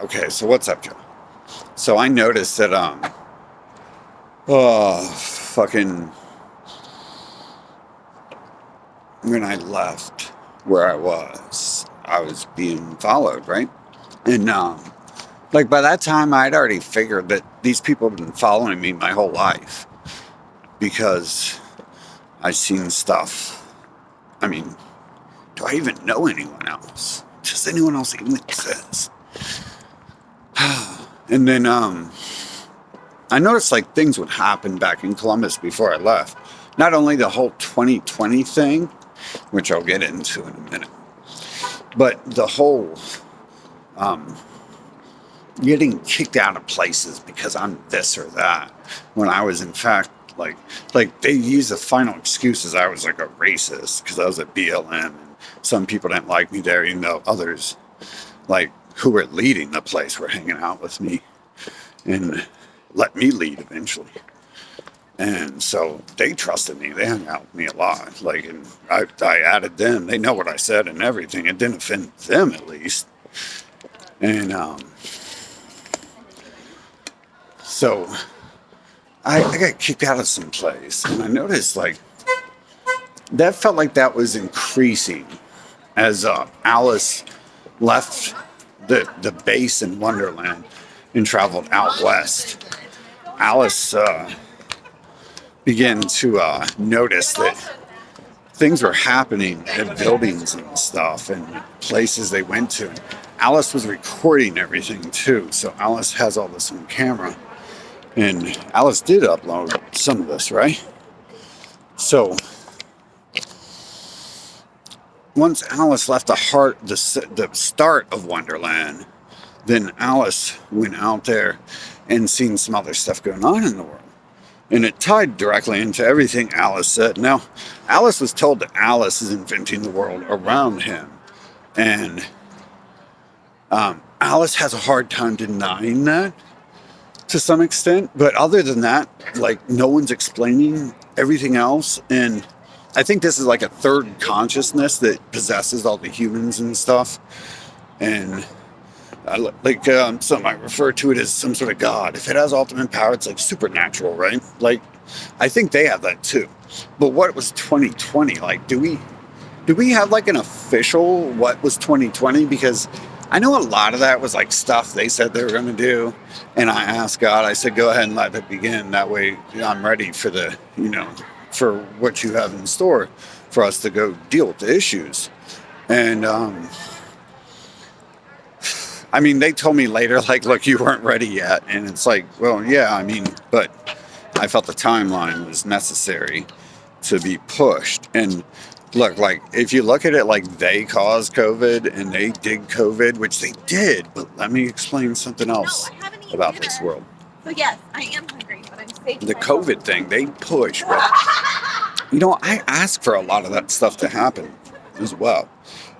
Okay, so what's up, Joe? So I noticed that fucking when I left where I was being followed, right? And like by that time I'd already figured that these people have been following me my whole life because I've seen stuff. I mean, do I even know anyone else? Does anyone else even exist? And then I noticed like things would happen back in Columbus before I left. Not only the whole 2020 thing, which I'll get into in a minute, but the whole um, getting kicked out of places because I'm this or that. When I was in fact like they use the final excuses I was like a racist because I was at BLM and some people didn't like me there, even though others like who were leading the place were hanging out with me and let me lead eventually. And so they trusted me. They hung out with me a lot. Like, and I added them. They know what I said and everything. It didn't offend them, at least. And so I got kicked out of some place, and I noticed like that felt like that was increasing as Alice left the base in Wonderland and traveled out west. Alice began to notice that things were happening at buildings and stuff and places they went to. Alice was recording everything too, so Alice has all this on camera. And Alice did upload some of this, right? So once Alice left the start of Wonderland, then Alice went out there and seen some other stuff going on in the world. And it tied directly into everything Alice said. Now, Alice was told that Alice is inventing the world around him. And Alice has a hard time denying that to some extent. But other than that, like, no one's explaining everything else. And I think this is like a third consciousness that possesses all the humans and stuff. And some might refer to it as some sort of god. If it has ultimate power, it's like supernatural, right? Like, I think they have that too. But what was 2020? Like, do we have like an official what was 2020? Because I know a lot of that was like stuff they said they were going to do. And I asked God, I said, go ahead and let it begin. That way I'm ready for for what you have in store for us to go deal with the issues. And, I mean, they told me later, like, look, you weren't ready yet. And it's like, well, yeah, I mean, but I felt the timeline was necessary to be pushed. And look, like, if you look at it like they caused COVID and they did COVID, which they did, but let me explain something else about this world. So yes, I am hungry, but I'm safe. The COVID thing, they push. But, I asked for a lot of that stuff to happen as well.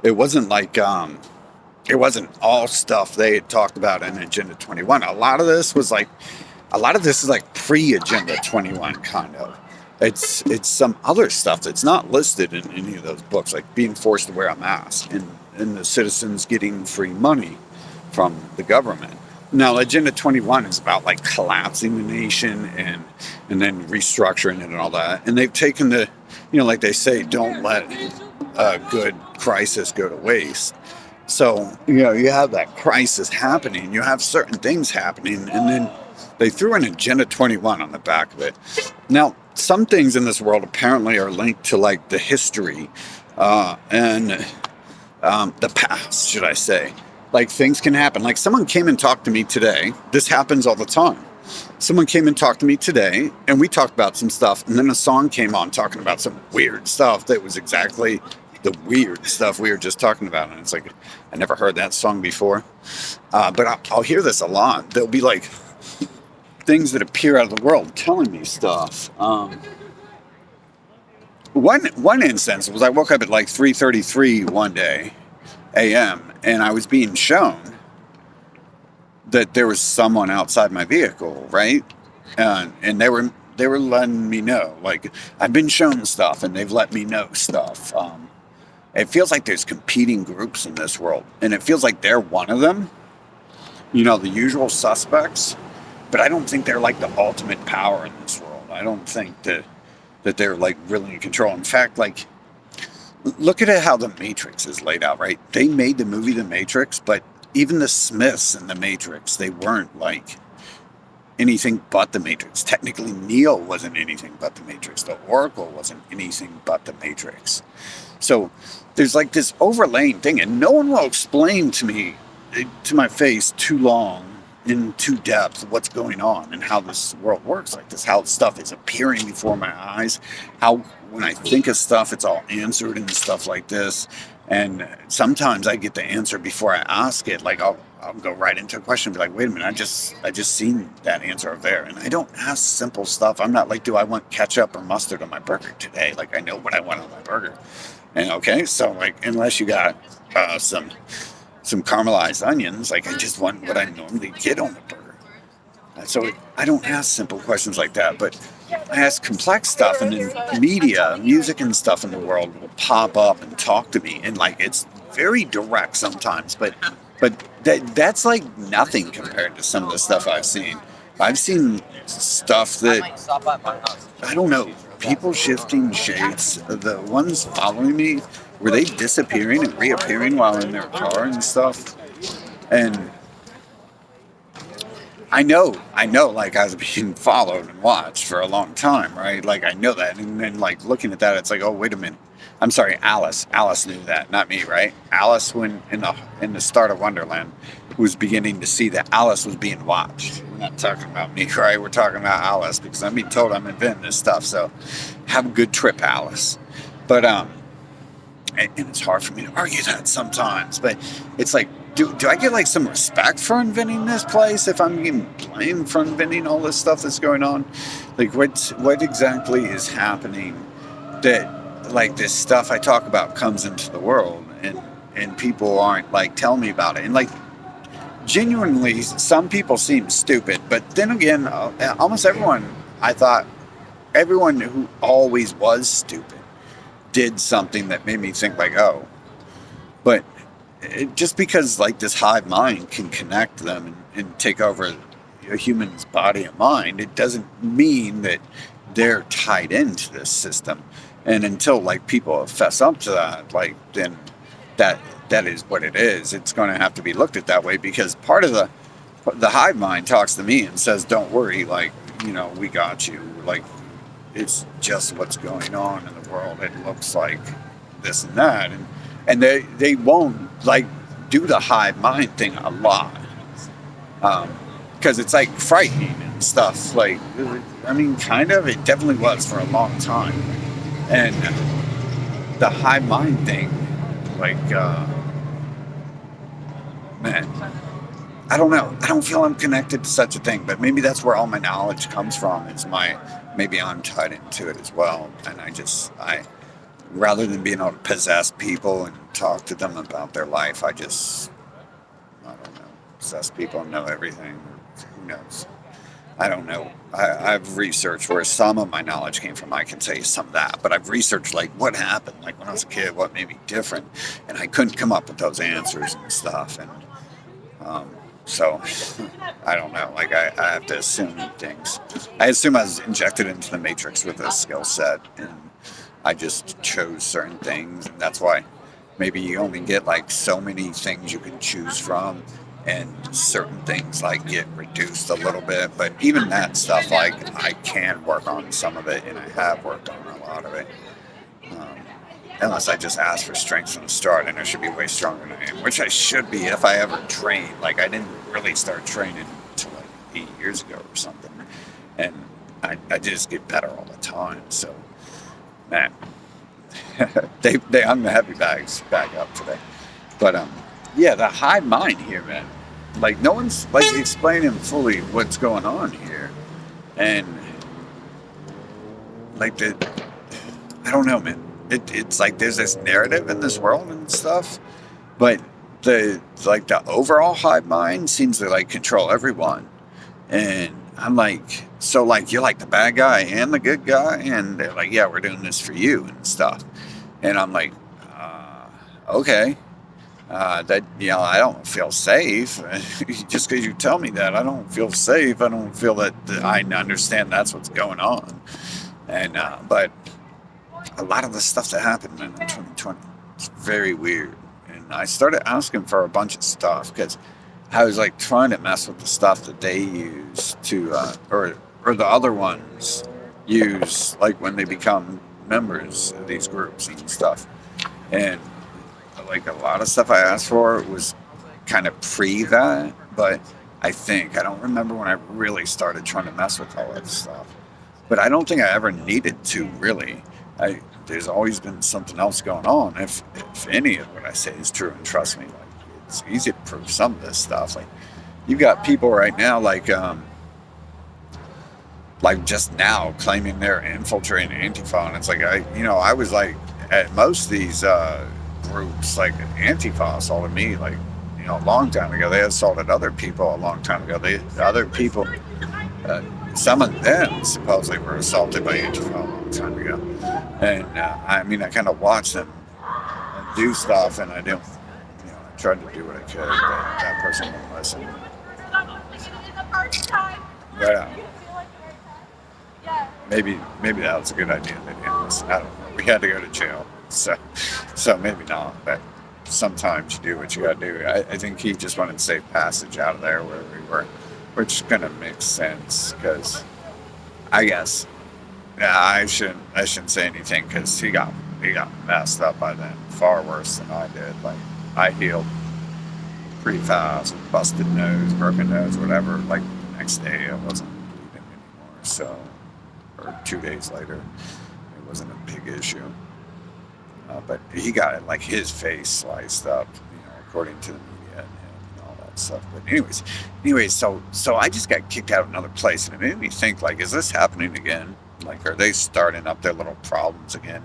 It wasn't like, it wasn't all stuff they had talked about in Agenda 21. A lot of this is like pre-Agenda 21 kind of. It's some other stuff that's not listed in any of those books, like being forced to wear a mask and the citizens getting free money from the government. Now, Agenda 21 is about like collapsing the nation and then restructuring it and all that. And they've taken like they say, don't let a good crisis go to waste. So, you have that crisis happening, you have certain things happening, and then they threw an Agenda 21 on the back of it. Now, some things in this world apparently are linked to like the history and the past, should I say. Like things can happen. Like someone came and talked to me today. This happens all the time. Someone came and talked to me today, and we talked about some stuff, and then a song came on talking about some weird stuff that was exactly the weird stuff we were just talking about. And it's like, I never heard that song before. But I'll hear this a lot. There'll be like things that appear out of the world telling me stuff. One instance was I woke up at like 3:33 one day a.m. and I was being shown that there was someone outside my vehicle, right? And they were letting me know, like, I've been shown stuff and they've let me know stuff. It feels like there's competing groups in this world, and it feels like they're one of them. the usual suspects, but I don't think they're like the ultimate power in this world. I don't think that they're like really in control. In fact, like look at it how the Matrix is laid out, right? They made the movie The Matrix, but even the Smiths in the Matrix, they weren't like anything but the Matrix. Technically, Neo wasn't anything but the Matrix. The Oracle wasn't anything but the Matrix. So there's like this overlaying thing, and no one will explain to me, to my face, too long, in too depth, what's going on and how this world works like this, how stuff is appearing before my eyes, how when I think of stuff, it's all answered and stuff like this. And sometimes I get the answer before I ask it. Like I'll go right into a question and be like, wait a minute, I just seen that answer over there. And I don't ask simple stuff. I'm not like, do I want ketchup or mustard on my burger today? Like I know what I want on my burger. And okay, so like unless you got some caramelized onions, like I just want what I normally get on the burger. So I don't ask simple questions like that, but I ask complex stuff, and then media, music and stuff in the world will pop up and talk to me, and like it's very direct sometimes, but that's like nothing compared to some of the stuff I've seen. I've seen stuff that I don't know, people shifting shapes. The ones following me, were they disappearing and reappearing while in their car and stuff? And I know, like I was being followed and watched for a long time, right? Like I know that, and then like looking at that, it's like, oh wait a minute. I'm sorry, Alice. Alice knew that, not me, right? Alice, when in the start of Wonderland, was beginning to see that Alice was being watched. We're not talking about me, right? We're talking about Alice because I'm being told I'm inventing this stuff. So, have a good trip, Alice. But and it's hard for me to argue that sometimes. But it's like, do I get like some respect for inventing this place if I'm getting blamed for inventing all this stuff that's going on? Like, what exactly is happening that like this stuff I talk about comes into the world and people aren't like telling me about it? And like genuinely, some people seem stupid, but then again, almost everyone, I thought everyone who always was stupid did something that made me think like, oh, but just because like this hive mind can connect them and take over a human's body and mind, it doesn't mean that they're tied into this system. And until like people fess up to that, like then that is what it is. It's going to have to be looked at that way, because part of the hive mind talks to me and says, don't worry, like, we got you. Like, it's just what's going on in the world. It looks like this and that. And they won't like do the hive mind thing a lot. Because it's like frightening and stuff. Like, I mean, kind of, it definitely was for a long time. And the hive mind thing, like, man, I don't know. I don't feel I'm connected to such a thing, but maybe that's where all my knowledge comes from. Maybe I'm tied into it as well. And I rather than being able to possess people and talk to them about their life, I don't know, possess people and know everything. Who knows? I don't know. I've researched where some of my knowledge came from. I can say some of that, but I've researched like what happened, like when I was a kid, what made me different, and I couldn't come up with those answers and stuff. And so I don't know. Like I have to assume things. I assume I was injected into the Matrix with a skill set, and I just chose certain things, and that's why maybe you only get like so many things you can choose from. And certain things like get reduced a little bit, but even that stuff, like I can work on some of it, and I have worked on a lot of it. Unless I just ask for strength from the start, and I should be way stronger than I am, which I should be if I ever train. Like I didn't really start training until like 8 years ago or something, and I just get better all the time. So, man, they hung the heavy bags back up today, but yeah, the hive mind here, man. Like no one's like explaining fully what's going on here, and like I don't know, man. It's like there's this narrative in this world and stuff, but the overall hive mind seems to like control everyone, and I'm like, so like you're like the bad guy and the good guy, and they're like, yeah, we're doing this for you and stuff, and I'm like, okay. that I don't feel safe. Just because you tell me that, I don't feel safe. I don't feel that I understand that's what's going on. And but a lot of the stuff that happened in 2020, it's very weird. And I started asking for a bunch of stuff because I was like trying to mess with the stuff that they use to, or the other ones use, like when they become members of these groups and stuff. And like a lot of stuff I asked for was kind of pre that, but I don't remember when I really started trying to mess with all that stuff. But I don't think I ever needed to really. There's always been something else going on. If any of what I say is true, and trust me, like it's easy to prove some of this stuff. Like you've got people right now, like just now claiming they're infiltrating Antifa, and it's like I was like at most of these groups, like Antifa assaulted me, like a long time ago. They assaulted other people a long time ago. Other people. Some of them supposedly were assaulted by Antifa a long time ago. And I kind of watched them do stuff, and I didn't, I tried to do what I could, but that person wouldn't listen. But maybe that was a good idea. They didn't listen. I don't know. We had to go to jail, so maybe not. But sometimes you do what you got to do. I think he just wanted safe passage out of there where we were, which kind of makes sense because I guess I shouldn't say anything because he got messed up by then far worse than I did. Like I healed pretty fast, busted nose, broken nose, whatever. Like the next day I wasn't bleeding anymore. So, or 2 days later, it wasn't a big issue. But he got like his face sliced up, according to the media and all that stuff. But anyways, so I just got kicked out of another place, and it made me think, like, is this happening again? Like, are they starting up their little problems again?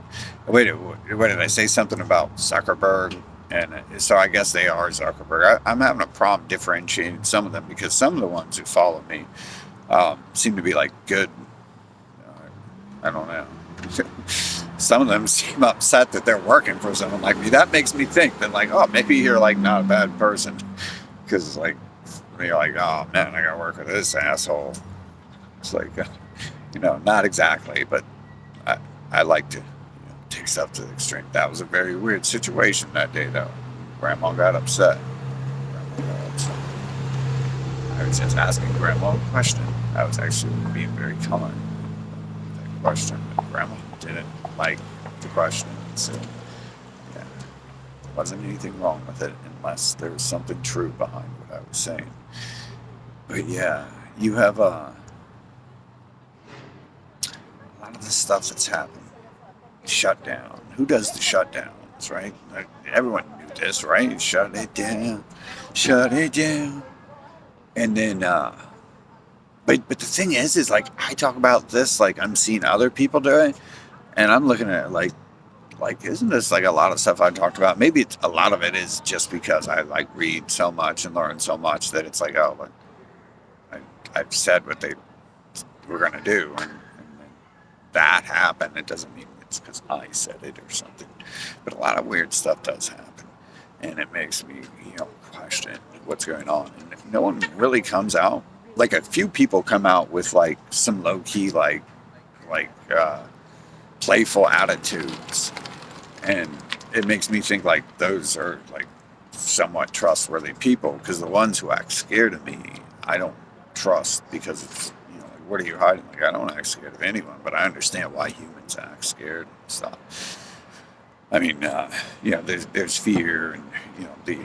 Wait, what did I say something about Zuckerberg? And so I guess they are Zuckerberg. I'm having a problem differentiating some of them because some of the ones who follow me seem to be like good. I don't know. Some of them seem upset that they're working for someone like me. That makes me think that, like, oh, maybe you're like not a bad person, because like you're like, oh man, I gotta work with this asshole. It's like, not exactly, but I like to take stuff to the extreme. That was a very weird situation that day, though. Grandma got upset. I was just asking Grandma a question. I was actually being very kind. That question, but Grandma didn't like the question. So, yeah, there wasn't anything wrong with it unless there was something true behind what I was saying. But yeah, you have a lot of the stuff that's happened. Shutdown. Who does the shutdowns, right? Everyone knew this, right? Shut it down. Shut it down. And then, but the thing is like I talk about this, like I'm seeing other people do it, and I'm looking at it like isn't this like a lot of stuff I talked about? Maybe a lot of it is just because I like read so much and learn so much that it's like, oh, look, I've said what they were going to do, and that happened. It doesn't mean it's because I said it or something, but a lot of weird stuff does happen, and it makes me, question what's going on. And if no one really comes out, like a few people come out with like some low key, like playful attitudes, and it makes me think like those are like somewhat trustworthy people, because the ones who act scared of me, I don't trust, because it's, like, what are you hiding? Like, I don't act scared of anyone, but I understand why humans act scared and stuff. I mean, there's fear and, the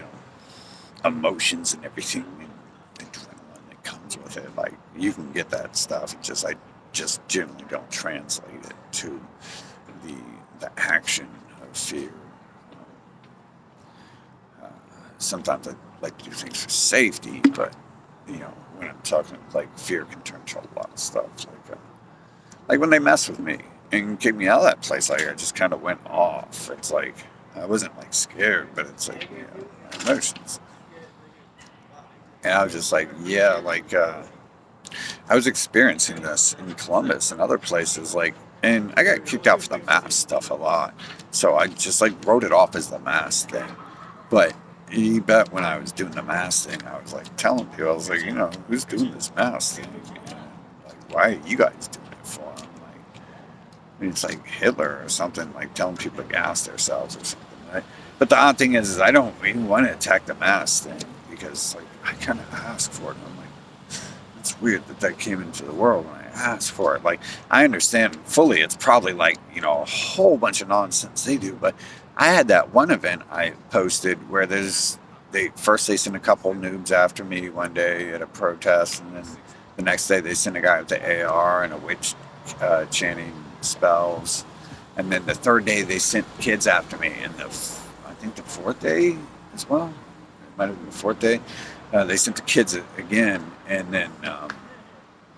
emotions and everything and adrenaline that comes with it. Like, you can get that stuff. It's just, I just generally don't translate it to the action of fear. Sometimes I like to do things for safety, but, when I'm talking, like, fear can turn to a lot of stuff. Like when they mess with me and kicked me out of that place, like, I just kind of went off. It's like, I wasn't, like, scared, but it's like, my emotions. And I was just like, I was experiencing this in Columbus and other places, like, and I got kicked out for the mask stuff a lot. So I just, like, wrote it off as the mask thing. But you bet when I was doing the mask thing, I was like telling people, I was like, who's doing this mask thing? Like, why are you guys doing it for? I'm like, I mean, it's like Hitler or something, like telling people to gas themselves or something, right? But the odd thing is I don't even want to attack the mask thing because, like, I kind of asked for it. And I'm like, it's weird that came into the world when I asked for it. Like, I understand fully it's probably like, a whole bunch of nonsense they do, but I had that one event I posted where they sent a couple noobs after me one day at a protest, and then the next day they sent a guy with the AR and a witch chanting spells, and then the third day they sent kids after me, and I think the fourth day as well, it might have been the fourth day, they sent the kids again, and then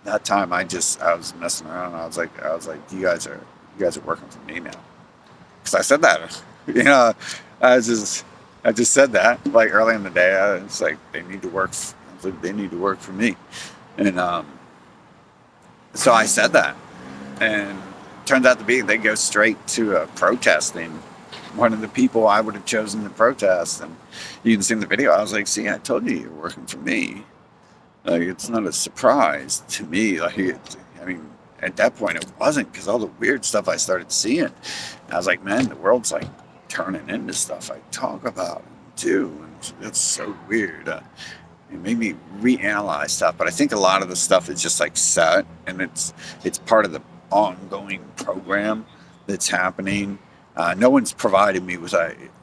that time I was messing around. I was like, you guys are working for me now, because I said that. I just said that like early in the day. It's like they need to work. They need to work for me, and so I said that, and it turns out to be they go straight to protesting. One of the people I would have chosen to protest, and you can see in the video. I was like, "See, I told you you're working for me." Like, it's not a surprise to me. Like, I mean, at that point it wasn't, because all the weird stuff I started seeing. And I was like, man, the world's like turning into stuff I talk about too. And it's so weird. It made me reanalyze stuff, but I think a lot of the stuff is just like set, and it's part of the ongoing program that's happening. No one's provided me with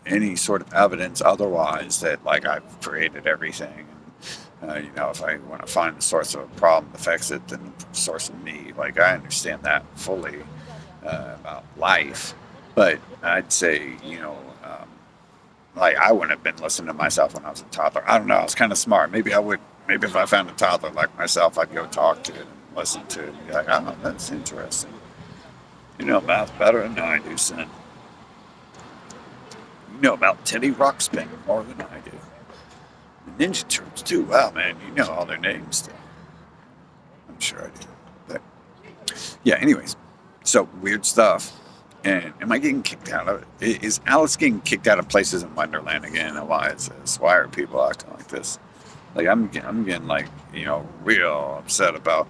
any sort of evidence otherwise that, like, I've created everything. If I want to find the source of a problem to fix it, then the source of me. Like, I understand that fully about life, but I'd say, like, I wouldn't have been listening to myself when I was a toddler. I don't know. I was kind of smart. Maybe I would. Maybe if I found a toddler like myself, I'd go talk to it and listen to it and be like, oh, that's interesting. You know math better than I do, son. You know about Teddy Ruxpin more than I do. The Ninja Turtles too. Wow, man, you know all their names still. I'm sure I do. But yeah, anyways. So, weird stuff. And am I getting kicked out of it? Is Alice getting kicked out of Places in Wonderland again? And why is this? Why are people acting like this? Like, I'm getting like, real upset about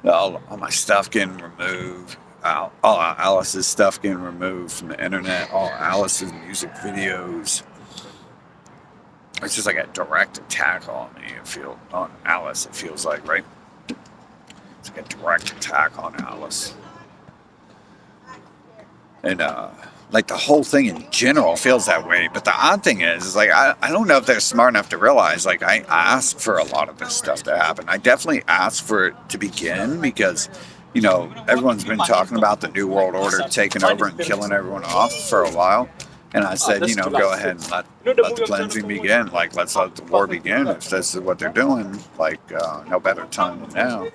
all my stuff getting removed. All Alice's stuff getting removed from the internet. All Alice's music videos. It's just like a direct attack on me. On Alice, it feels like, right? It's like a direct attack on Alice. And like, the whole thing in general feels that way. But the odd thing is like, I don't know if they're smart enough to realize, like, I asked for a lot of this stuff to happen. I definitely asked for it to begin because, everyone's been talking about the New World Order taking over and killing everyone off for a while. And I said, go ahead and let the cleansing begin. Like, let's let the war begin. If this is what they're doing, like, no better time than now.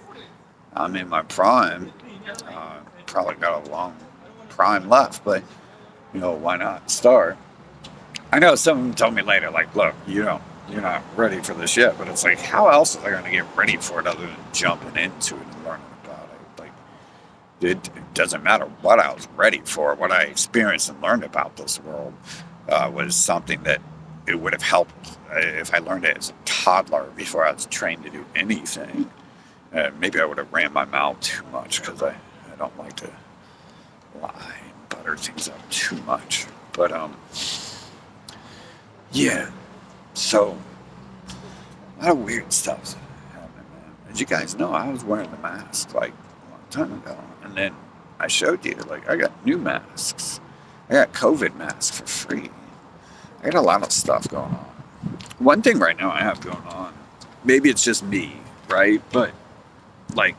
I'm in my prime. Probably got a long prime left, but, why not start? I know some of them told me later, like, look, you're not ready for this yet. But it's like, how else are they going to get ready for it other than jumping into it and learning about it? Like, it doesn't matter what I was ready for. What I experienced and learned about this world was something that it would have helped if I learned it as a toddler before I was trained to do anything. Maybe I would have ran my mouth too much because I don't like to lie and butter things up too much. But, yeah. So, a lot of weird stuff's happening, man. As you guys know, I was wearing the mask, like, a long time ago. And then I showed you, like, I got new masks. I got COVID masks for free. I got a lot of stuff going on. One thing right now I have going on, maybe it's just me, right? But, like,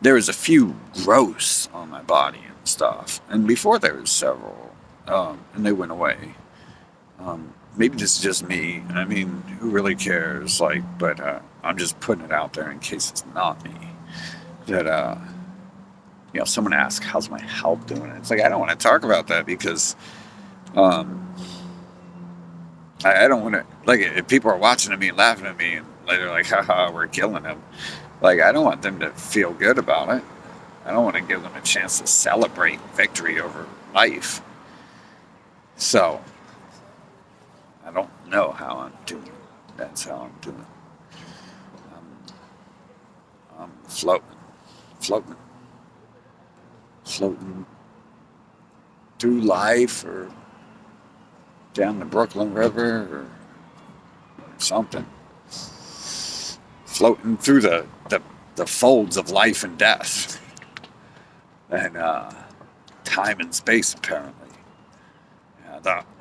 there was a few growths on my body and stuff. And before there was several, and they went away. Maybe this is just me. I mean, who really cares? Like, but I'm just putting it out there in case it's not me. That, someone asks, how's my health doing? It's like, I don't want to talk about that because I don't want to, like, if people are watching me and laughing at me and they're like, haha, we're killing him. Like, I don't want them to feel good about it. I don't want to give them a chance to celebrate victory over life. So, I don't know how I'm doing. That's how I'm doing. I'm floating, floating through life, or down the Brooklyn River, or something. Floating through the folds of life and death, and time and space, apparently.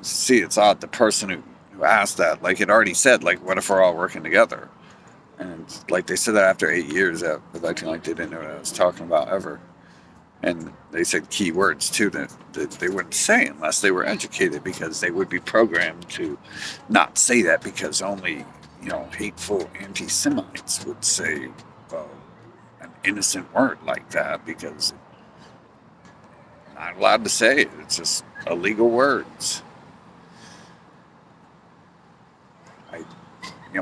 See, it's odd. The person who asked that, like, it already said, like, what if we're all working together? And like they said that after 8 years of acting like they didn't know what I was talking about ever. And they said key words too that they wouldn't say unless they were educated, because they would be programmed to not say that, because only, hateful anti-Semites would say an innocent word like that, because not allowed to say it. It's just illegal words.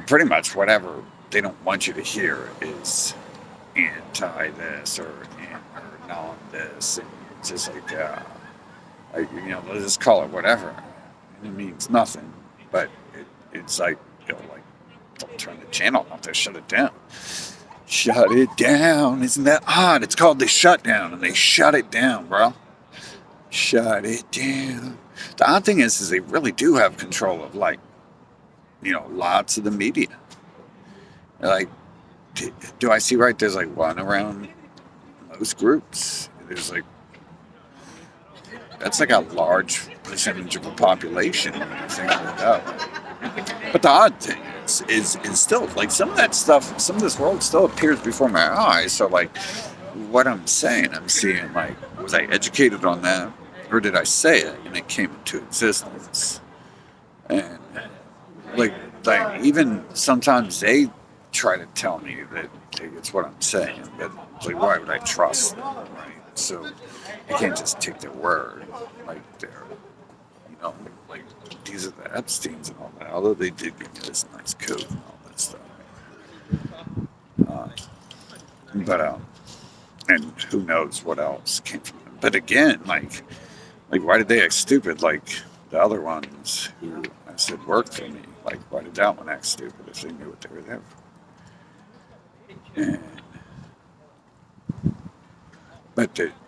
Pretty much whatever they don't want you to hear is anti this or non this. And it's just like, let's just call it whatever. And it means nothing. But it's like, don't turn the channel off there, shut it down. Shut it down. Isn't that odd? It's called the shutdown, and they shut it down, bro. Shut it down. The odd thing is they really do have control of, lots of the media. Like, do I see right? There's like one around most groups. That's like a large percentage of the population when you think of it that way. But the odd thing is still, like, some of that stuff, some of this world still appears before my eyes. So, like, what I'm saying, I'm seeing, like, was I educated on that? Or did I say it and it came into existence? And, like even sometimes they try to tell me that it's what I'm saying, but like, why would I trust them, right? So I can't just take their word, like they're, like, these are the Epsteins and all that, although they did give me this nice coat and all that stuff. But and who knows what else came from them. But again, like why did they act stupid like the other ones who I said worked for me? Like, why did that one act stupid if they knew what they were there for? And,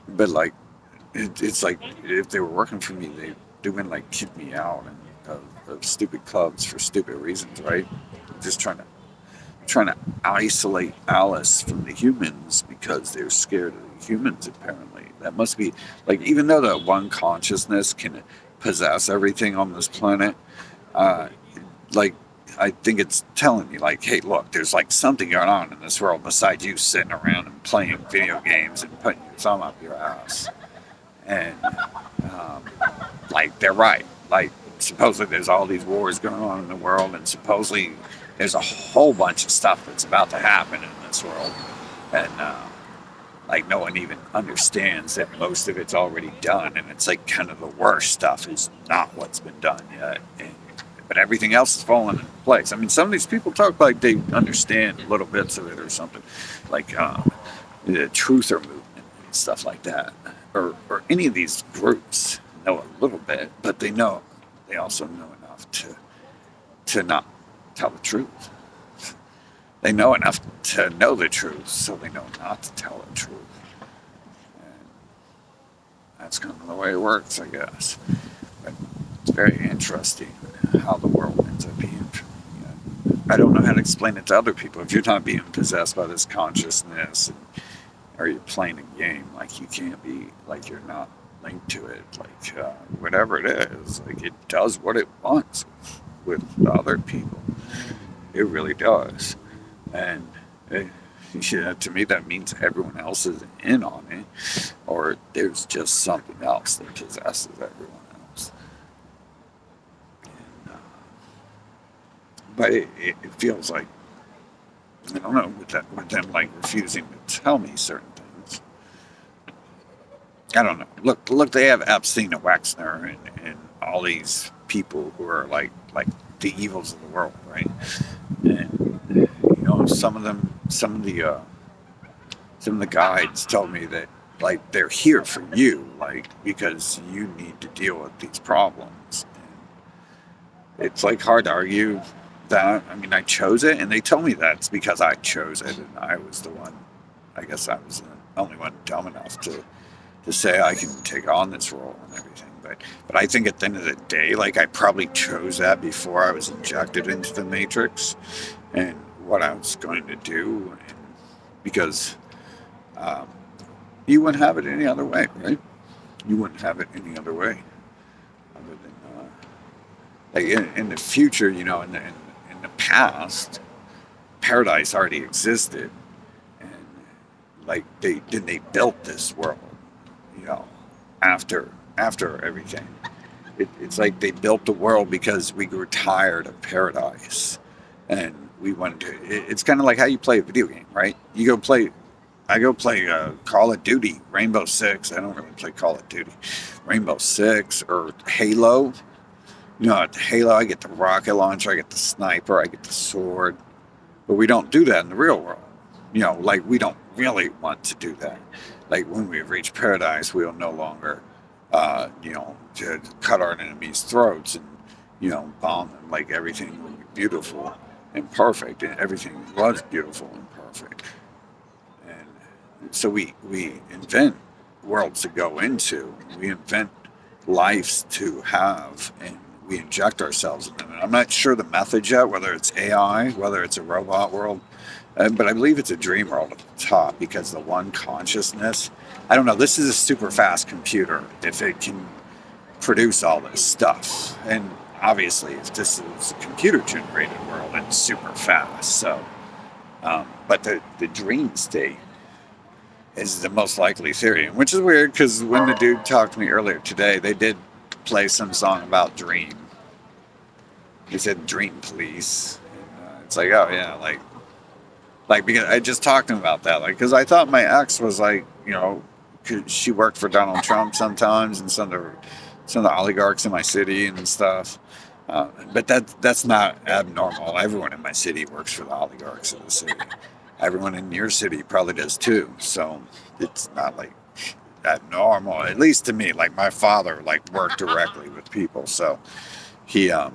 but like, it's like if they were working for me, they wouldn't like kick me out of stupid clubs for stupid reasons, right? Just trying to isolate Alice from the humans because they're scared of the humans. Apparently, that must be like, even though the one consciousness can possess everything on this planet, like, I think it's telling me, like, hey, look, there's like something going on in this world besides you sitting around and playing video games and putting your thumb up your ass. And like, they're right. Like, supposedly there's all these wars going on in the world, and supposedly there's a whole bunch of stuff that's about to happen in this world, and like, no one even understands that most of it's already done, and it's like kind of the worst stuff is not what's been done yet. But everything else is falling into place. I mean, some of these people talk like they understand little bits of it or something, like the truther movement and stuff like that, or any of these groups know a little bit, but they also know enough to not tell the truth. They know enough to know the truth, so they know not to tell the truth. And that's kind of the way it works, I guess. But it's very interesting how the world ends up being. I don't know how to explain it to other people. If you're not being possessed by this consciousness, or you're playing a game, like, you can't be, like, you're not linked to it. Like, whatever it is, like, it does what it wants with the other people. It really does. And to me, that means everyone else is in on it, or there's just something else that possesses everyone else. And, but it feels like, I don't know, with them like refusing to tell me certain things. I don't know. Look, they have Epstein and Wexner and all these people who are like the evils of the world, right? And some of the guides told me that, like, they're here for you, like, because you need to deal with these problems. it's like hard to argue that. I mean, I chose it, and they told me that's because I chose it, and I was the one. I guess I was the only one dumb enough to say I can take on this role and everything. But I think at the end of the day, like I probably chose that before I was injected into the Matrix, and what I was going to do, and because um, you wouldn't have it any other way, right? You wouldn't have it any other way other than like in the future, in the past, paradise already existed, and like they built this world, you know, after everything. It's like they built the world because we grew tired of paradise, and we wanted to. It's kind of like how you play a video game, right? I go play Call of Duty, Rainbow Six. I don't really play Call of Duty, Rainbow Six or Halo. At Halo, I get the rocket launcher, I get the sniper, I get the sword. But we don't do that in the real world. Like we don't really want to do that. Like when we reach paradise, we'll no longer, to cut our enemies' throats and, bomb them. Like everything will be beautiful and perfect, and everything was beautiful and perfect. And so we invent worlds to go into, we invent lives to have, and we inject ourselves in them. And I'm not sure the method yet, whether it's AI, whether it's a robot world, but I believe it's a dream world at the top because the one consciousness, I don't know, this is a super fast computer if it can produce all this stuff. And obviously, if this is a computer generated world, it's super fast. So, but the dream state is the most likely theory, which is weird because when the dude talked to me earlier today, they did play some song about dream. He said "Dream Police." And, it's like, oh yeah, like because I just talked to him about that, like because I thought my ex was like, 'cause she worked for Donald Trump sometimes and some of the oligarchs in my city and stuff. But that's not abnormal. Everyone in my city works for the oligarchs of the city. Everyone in your city probably does too. So it's not like abnormal, at least to me. Like my father, like worked directly with people, so he, I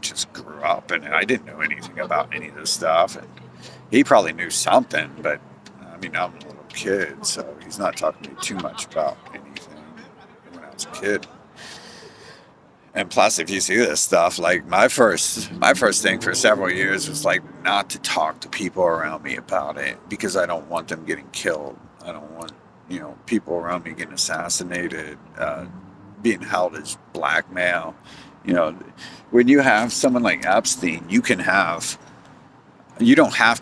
just grew up and I didn't know anything about any of this stuff, and he probably knew something, but I mean, I'm a little kid, so he's not talking to me too much about anything when I was a kid. And plus, if you see this stuff, like my first thing for several years was like not to talk to people around me about it because I don't want them getting killed. I don't want people around me getting assassinated, being held as blackmail. When you have someone like Epstein, you don't have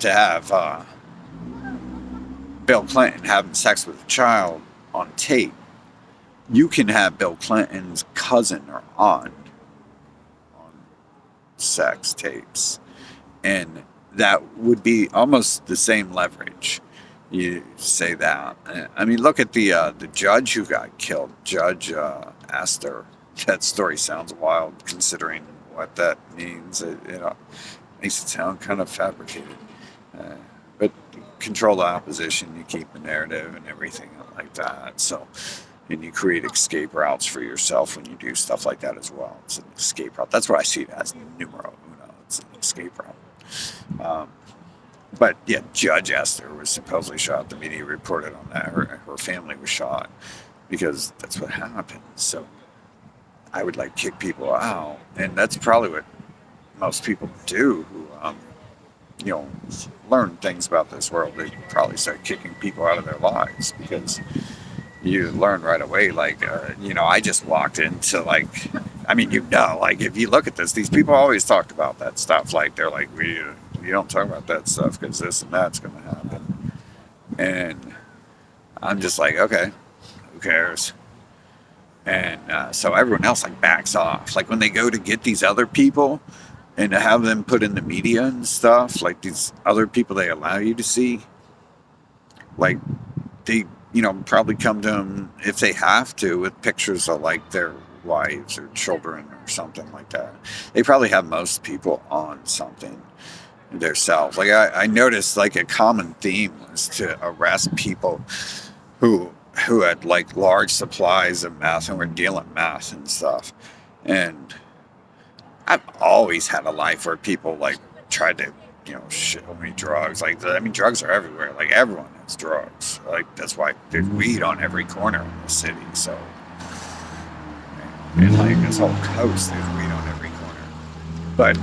to have Bill Clinton having sex with a child on tape. You can have Bill Clinton's cousin or aunt on sex tapes, and that would be almost the same leverage. You say that. I mean, look at the judge who got killed, Judge Astor. That story sounds wild, considering what that means. It makes it sound kind of fabricated. But control the opposition, you keep the narrative and everything like that. So. And you create escape routes for yourself when you do stuff like that as well. It's an escape route. That's what I see it as, numero uno. It's an escape route. But yeah, Judge Esther was supposedly shot. The media reported on that. Her family was shot because that's what happened. So I would like kick people out, and that's probably what most people do who learn things about this world. They probably start kicking people out of their lives because you learn right away, like, I just walked into, like, I mean, like, if you look at this, these people always talked about that stuff. Like, they're like, we don't talk about that stuff because this and that's going to happen. And I'm just like, okay, who cares? And so everyone else, like, backs off. Like, when they go to get these other people and to have them put in the media and stuff, like, these other people they allow you to see, like, they probably come to them if they have to with pictures of like their wives or children or something like that. They probably have most people on something themselves. Like I noticed like a common theme was to arrest people who had like large supplies of meth and were dealing meth and stuff. And I've always had a life where people like tried to, show me drugs. Like, I mean, drugs are everywhere. Like, everyone has drugs. Like, that's why there's weed on every corner in the city. So, and like this whole coast, there's weed on every corner. But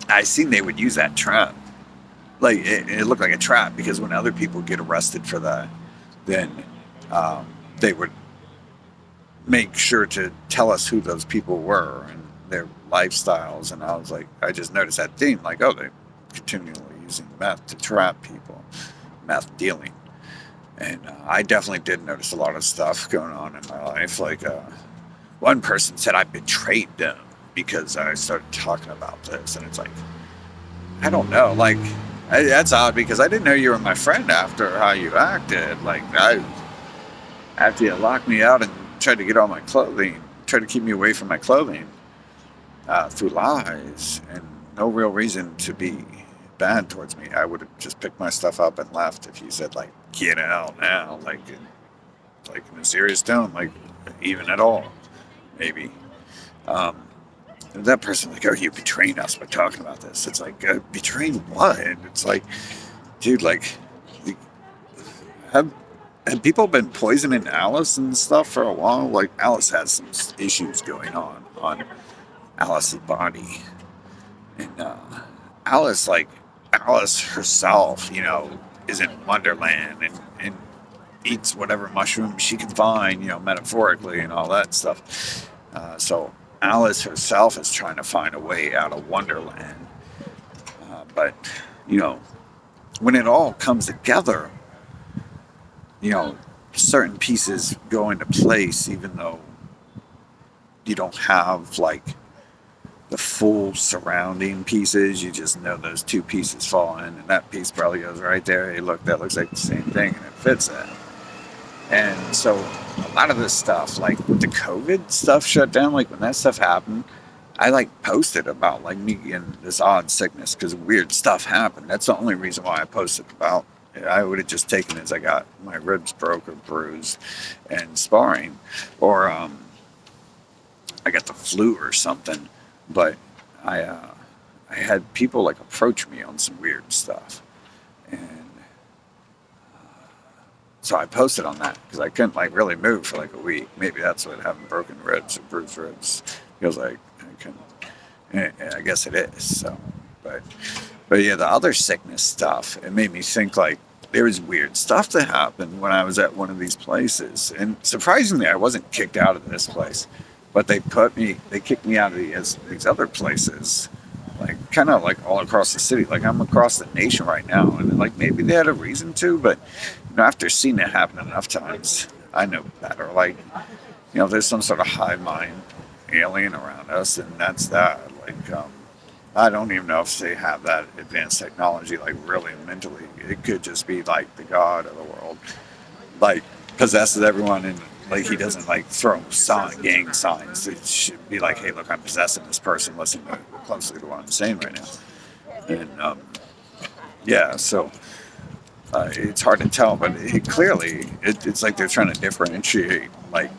I seen they would use that trap. Like, it looked like a trap because when other people get arrested for that, then they would make sure to tell us who those people were and their lifestyles. And I was like, I just noticed that theme, like, oh, they're continually using meth to trap people, meth dealing. And I definitely did notice a lot of stuff going on in my life. Like, one person said I betrayed them because I started talking about this. And it's like, I don't know. Like, that's odd because I didn't know you were my friend after how you acted. Like, after you locked me out and tried to get all my clothing, tried to keep me away from my clothing through lies and no real reason to be bad towards me. I would have just picked my stuff up and left if you said, like, get out now, like in a serious tone, like, even at all, maybe. That person, like, oh, you betrayed us by talking about this. It's like, betraying what? It's like, dude, like, have people been poisoning Alice and stuff for a while? Like, Alice has some issues going on Alice's body. And Alice herself, is in Wonderland and eats whatever mushrooms she can find, metaphorically and all that stuff. So Alice herself is trying to find a way out of Wonderland. But, when it all comes together, certain pieces go into place, even though you don't have like the full surrounding pieces. You just know those two pieces fall in, and that piece probably goes right there. Hey, look, that looks like the same thing, and it fits that. And so a lot of this stuff, like with the COVID stuff shut down, like when that stuff happened, I like posted about like me getting this odd sickness because weird stuff happened. That's the only reason why I posted about it. I would have just taken it as I got my ribs broke or bruised and sparring, or I got the flu or something. But I had people like approach me on some weird stuff, and so I posted on that because I couldn't like really move for like a week. Maybe that's what having broken ribs or bruised ribs feels like. I couldn't. And I guess it is. So, but yeah, the other sickness stuff, it made me think like there was weird stuff that happened when I was at one of these places, and surprisingly, I wasn't kicked out of this place, but they kicked me out of these other places, like kind of like all across the city. Like I'm across the nation right now, and like maybe they had a reason to, but after seeing it happen enough times, I know better. Like, there's some sort of hive mind alien around us, and that's that. Like, I don't even know if they have that advanced technology, like really mentally. It could just be like the god of the world, like possesses everyone, and like he doesn't like throw gang signs. It should be like, hey, look, I'm possessing this person. Listen closely to what I'm saying right now. And yeah, so it's hard to tell, but it's like they're trying to differentiate, like,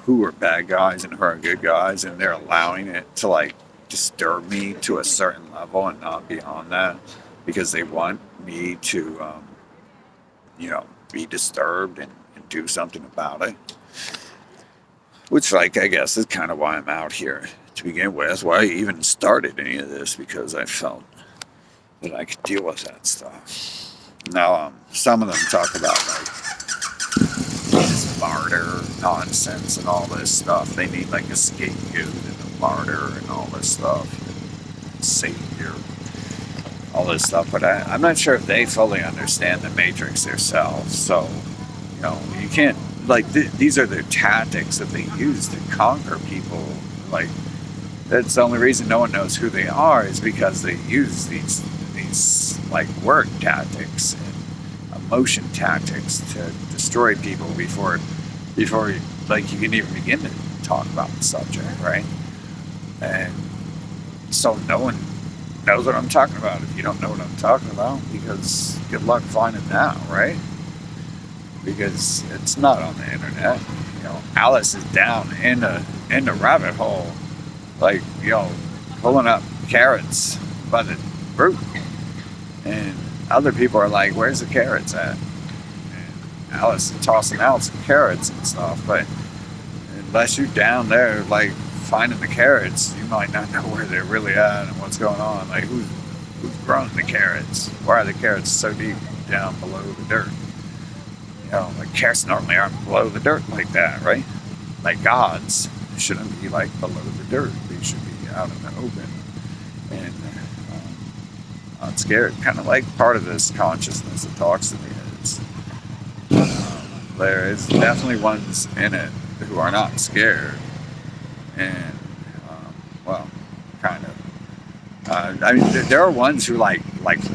who are bad guys and who are good guys, and they're allowing it to like disturb me to a certain level and not beyond that because they want me to, be disturbed and do something about it. Which, like, I guess is kind of why I'm out here to begin with, why I even started any of this, because I felt that I could deal with that stuff. Now, some of them talk about like this martyr nonsense and all this stuff. They need like a scapegoat and a martyr and all this stuff, savior, all this stuff. But I'm not sure if they fully understand the Matrix themselves. So, you can't like these are their tactics that they use to conquer people. Like, that's the only reason no one knows who they are, is because they use these like word tactics and emotion tactics to destroy people before like you can even begin to talk about the subject, right? And so no one knows what I'm talking about if you don't know what I'm talking about, because good luck finding out, right? Because it's not on the internet. Alice is down in the rabbit hole, like, pulling up carrots by the root. And other people are like, where's the carrots at? And Alice is tossing out some carrots and stuff, but unless you're down there, like, finding the carrots, you might not know where they're really at and what's going on. Like, who's growing the carrots? Why are the carrots so deep down below the dirt? Like, carrots normally aren't below the dirt like that, right? Like, gods shouldn't be, like, below the dirt. They should be out in the open. And not scared. Kind of like part of this consciousness that talks to me is there is definitely ones in it who are not scared. And, well, kind of. I mean, there are ones who like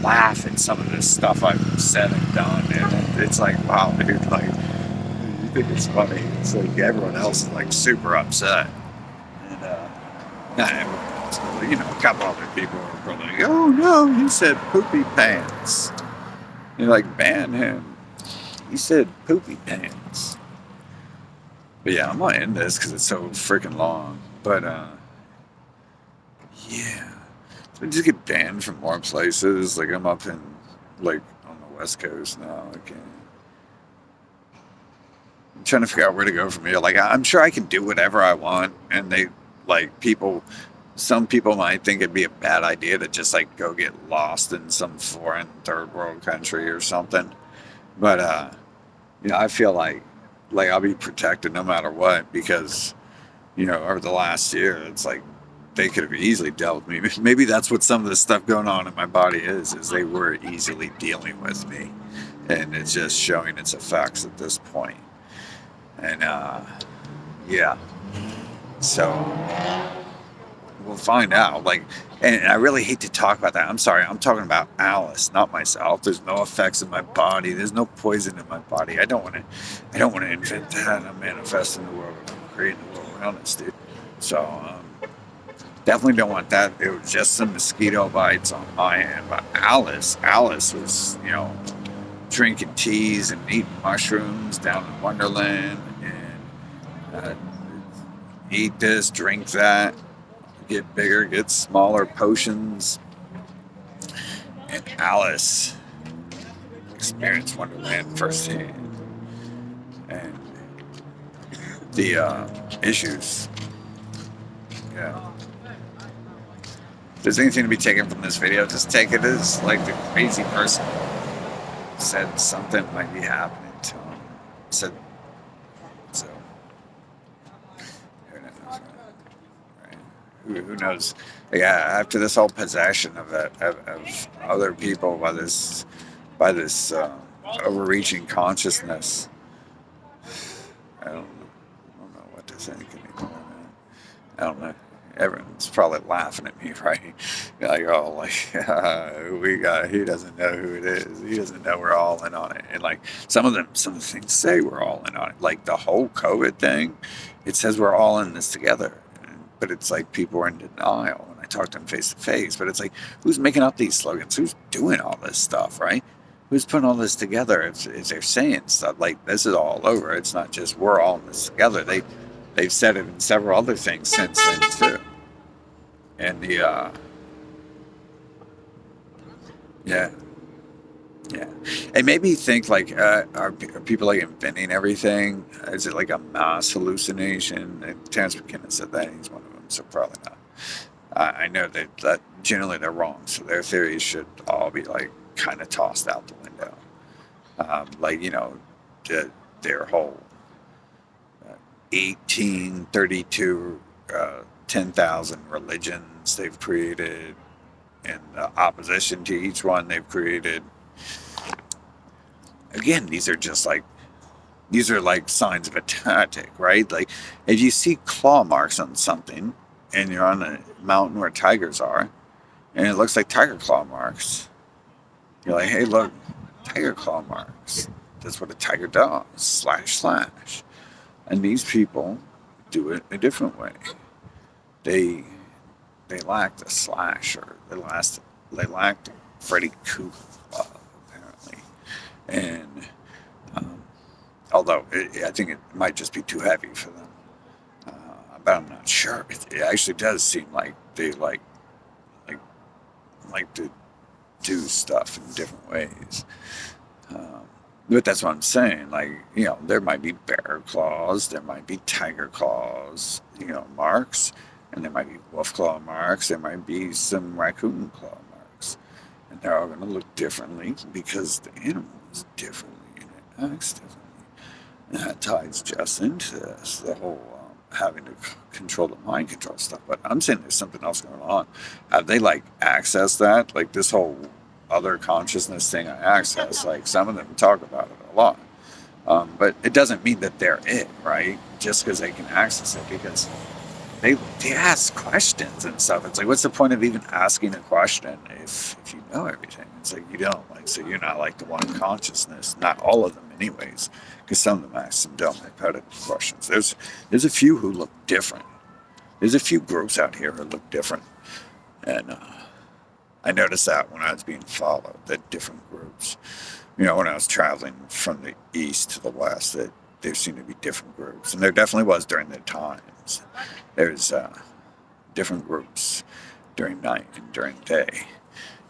laugh at some of this stuff I've said and done, and it's like, wow, dude, like, you think it's funny? It's like everyone else is like super upset, and a couple other people are like, oh no, he said poopy pants. You're like, ban him. He said poopy pants. But yeah, I'm gonna end this because it's so freaking long. But yeah. I just get banned from more places. Like, I'm up in, like, on the West Coast now. I'm trying to figure out where to go from here. Like, I'm sure I can do whatever I want. And some people might think it'd be a bad idea to just, like, go get lost in some foreign third world country or something. But, I feel like I'll be protected no matter what because, over the last year, it's like, they could have easily dealt with me. Maybe that's what some of the stuff going on in my body is they were easily dealing with me. And it's just showing its effects at this point. And, yeah. So, we'll find out. Like, and I really hate to talk about that. I'm sorry. I'm talking about Alice, not myself. There's no effects in my body. There's no poison in my body. I don't want to invent that. I'm manifesting the world. I'm creating the world around us, dude. So, definitely don't want that. It was just some mosquito bites on my end. But Alice was, drinking teas and eating mushrooms down in Wonderland. And eat this, drink that, get bigger, get smaller potions. And Alice experienced Wonderland firsthand. And the issues. Yeah. If there's anything to be taken from this video, just take it as like the crazy person said something might be happening to him. So who knows? Right? Who knows? Yeah, after this whole possession of other people by this overreaching consciousness, I don't know what to think anymore. I don't know. Everyone's probably laughing at me, right? Like, he doesn't know who it is. He doesn't know we're all in on it. And like some of the things say we're all in on it. Like the whole COVID thing, it says we're all in this together. But it's like people are in denial when I talk to them face to face. But it's like, who's making up these slogans? Who's doing all this stuff, right? Who's putting all this together? If they're saying stuff like this is all over. It's not just we're all in this together. They've said it in several other things since then too. And it made me think like, are people like inventing everything? Is it like a mass hallucination? And Terence McKenna said that he's one of them, so probably not. I know that generally they're wrong, so their theories should all be like kind of tossed out the window. Their whole 1832 10,000 religions they've created, and the opposition to each one they've created. Again, these are like signs of a tactic, right? Like if you see claw marks on something and you're on a mountain where tigers are and it looks like tiger claw marks, you're like, hey, look, tiger claw marks. That's what a tiger does, // And these people do it a different way. They lacked a slasher. They lacked Freddy Krueger love, apparently. And although I think it might just be too heavy for them. But I'm not sure. It actually does seem like they like like to do stuff in different ways. Um, but that's what I'm saying. Like, there might be bear claws, there might be tiger claws, marks, and there might be wolf claw marks, there might be some raccoon claw marks. And they're all going to look differently because the animal is differently and it acts differently. And that ties just into this, the whole having to control the mind control stuff. But I'm saying there's something else going on. Have they accessed that? Like this whole other consciousness thing I access, like some of them talk about it a lot. But it doesn't mean that they're it, right? Just because they can access it, because they ask questions and stuff. It's like, what's the point of even asking a question if you know everything? It's like you don't. So you're not like the one consciousness. Not all of them, anyways, because some of them ask some dumb, repetitive questions. There's a few who look different. There's a few groups out here who look different, and I noticed that when I was being followed, that different groups. When I was traveling from the east to the west, that there seemed to be different groups, and there definitely was during the times. There's different groups during night and during day,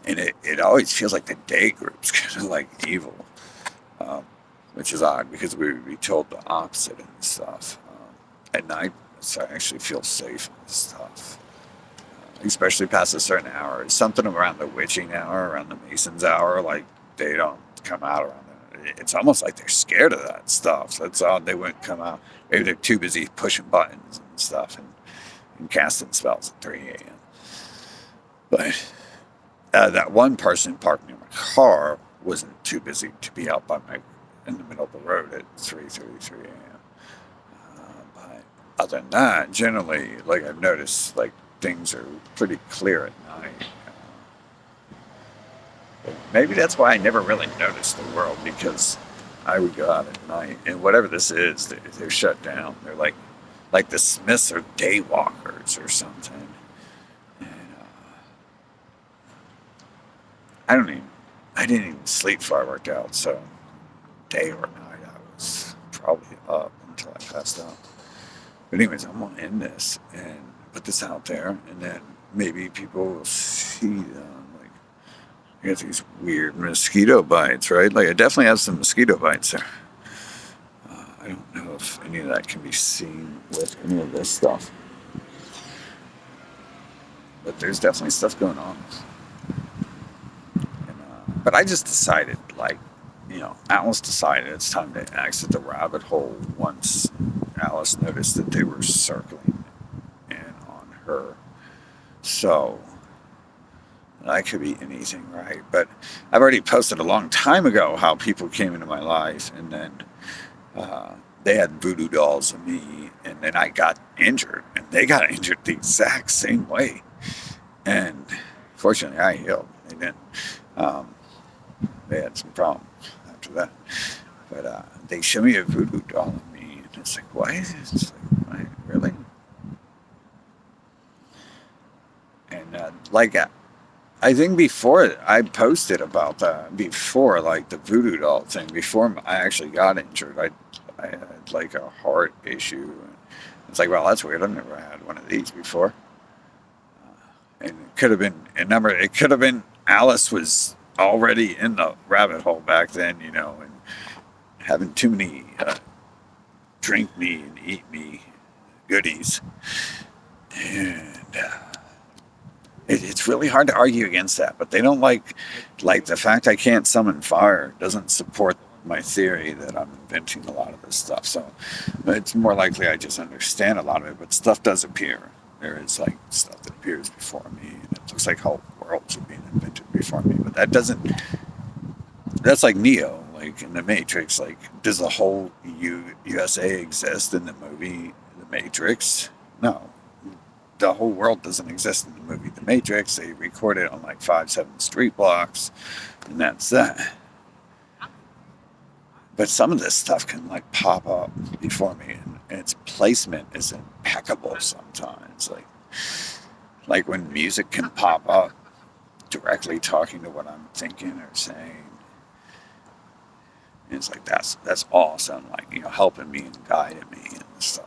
and it always feels like the day group's kind of like evil, which is odd because we would be told the opposite and stuff. At night, so I actually feel safe and stuff. Especially past a certain hour. It's something around the witching hour, around the Mason's hour, like they don't come out around it. It's almost like they're scared of that stuff. That's odd. They wouldn't come out. Maybe they're too busy pushing buttons and stuff and casting spells at 3 a.m. But that one person parked near my car wasn't too busy to be out in the middle of the road at 3:33 a.m. But other than that, generally, I've noticed, things are pretty clear at night. Maybe that's why I never really noticed the world, because I would go out at night and whatever this is, they're shut down. They're like the Smiths are day walkers or something. And I didn't even sleep before I worked out. So day or night, I was probably up until I passed out. But anyways, I'm gonna end this and put this out there, and then maybe people will see I got these weird mosquito bites, right? I definitely have some mosquito bites there. I don't know if any of that can be seen with any of this stuff, but there's definitely stuff going on. But I just decided, Alice decided it's time to exit the rabbit hole once Alice noticed that they were circling in on her. So that could be anything, right? But I've already posted a long time ago how people came into my life, and then they had voodoo dolls of me, and then I got injured, and they got injured the exact same way. And fortunately, I healed. They didn't. They had some problems after that. But they showed me a voodoo doll of me, and it's like, why? It's like, why? Really? And I think before I posted about that, before the voodoo doll thing, before I actually got injured, I had a heart issue. It's like, well, that's weird. I've never had one of these before. And it could have been It could have been Alice was already in the rabbit hole back then, and having too many drink me and eat me goodies. And it's really hard to argue against that, but they don't like the fact I can't summon fire doesn't support my theory that I'm inventing a lot of this stuff. So it's more likely I just understand a lot of it, but stuff does appear. There is stuff that appears before me, and it looks like whole worlds are being invented before me. But that's like Neo, in the Matrix. Does the whole USA exist in the movie The Matrix? No. The whole world doesn't exist in the movie The Matrix. They record it on 5-7 street blocks, and that's that. But some of this stuff can pop up before me, and its placement is impeccable sometimes. Like when music can pop up directly talking to what I'm thinking or saying. And it's like that's awesome, like, you know, helping me and guiding me and stuff.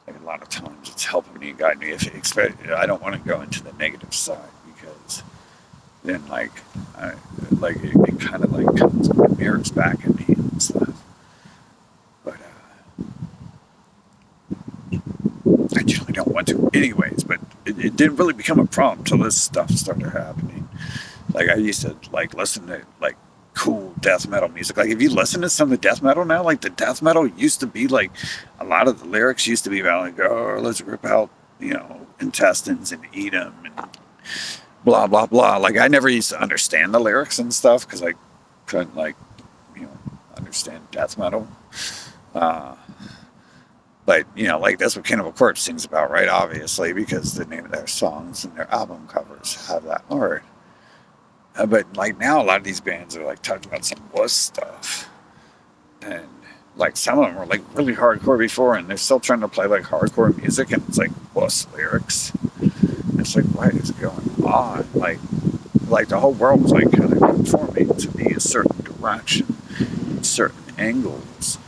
Like a lot of times it's helping me and guiding me. If expect, I don't want to go into the negative side because then it kind of like comes and mirrors back at me and stuff. But I generally don't want to anyways. But it didn't really become a problem until this stuff started happening. Like I used to like listen to like cool death metal music. Like if you listen to some of the death metal now, like the death metal used to be like a lot of the lyrics used to be about like, oh, let's rip out, you know, intestines and eat them and blah blah blah. Like I never used to understand the lyrics and stuff because I couldn't like, you know, understand death metal. Uh, but you know, like that's what Cannibal Corpse sings about, right? Obviously, because the name of their songs and their album covers have that word. But like now, a lot of these bands are like talking about some wuss stuff, and like some of them were like really hardcore before, and they're still trying to play like hardcore music, and it's like wuss lyrics. It's like, what is going on? Like the whole world was like kind of conforming to be a certain direction, certain angles,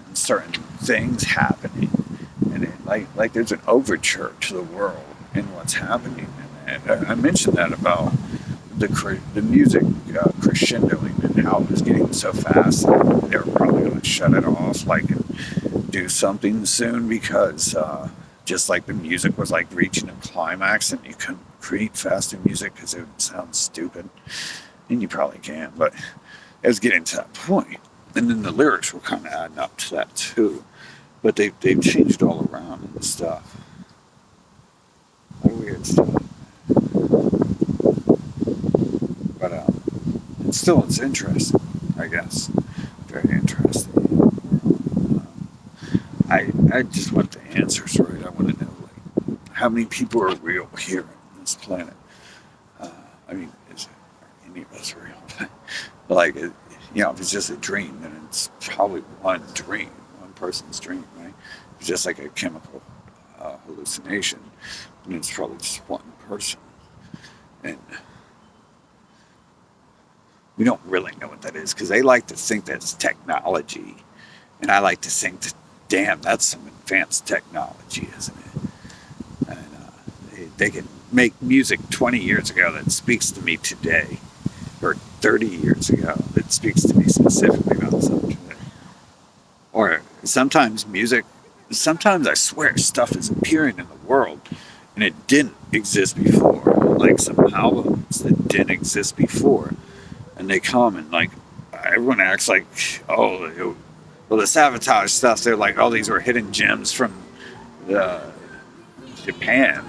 and certain things happening, and it, like there's an overture to the world in what's happening. And I mentioned that about the music crescendoing and how it was getting so fast that they were probably going to shut it off, like and do something soon because just like the music was like reaching a climax and you couldn't create faster music because it would sound stupid, and you probably can, but it was getting to that point. And then the lyrics were kind of adding up to that too, but they've changed all around and stuff. What weird stuff. But it's interesting, I guess. Very interesting. I just want the answers right. I want to know like how many people are real here on this planet. I mean, is any of us real? Like, you know, if it's just a dream, then it's probably one dream, one person's dream, right? If it's just like a chemical hallucination, then it's probably just one person. And we don't really know what that is because they like to think that's technology, and I like to think that, damn, that's some advanced technology, isn't it? And they can make music 20 years ago that speaks to me today, or 30 years ago that speaks to me specifically about something. Or sometimes I swear stuff is appearing in the world and it didn't exist before, like some albums that didn't exist before. And they come and like everyone acts like, oh, well, the Sabotage stuff, they're like, oh, these were hidden gems from Japan.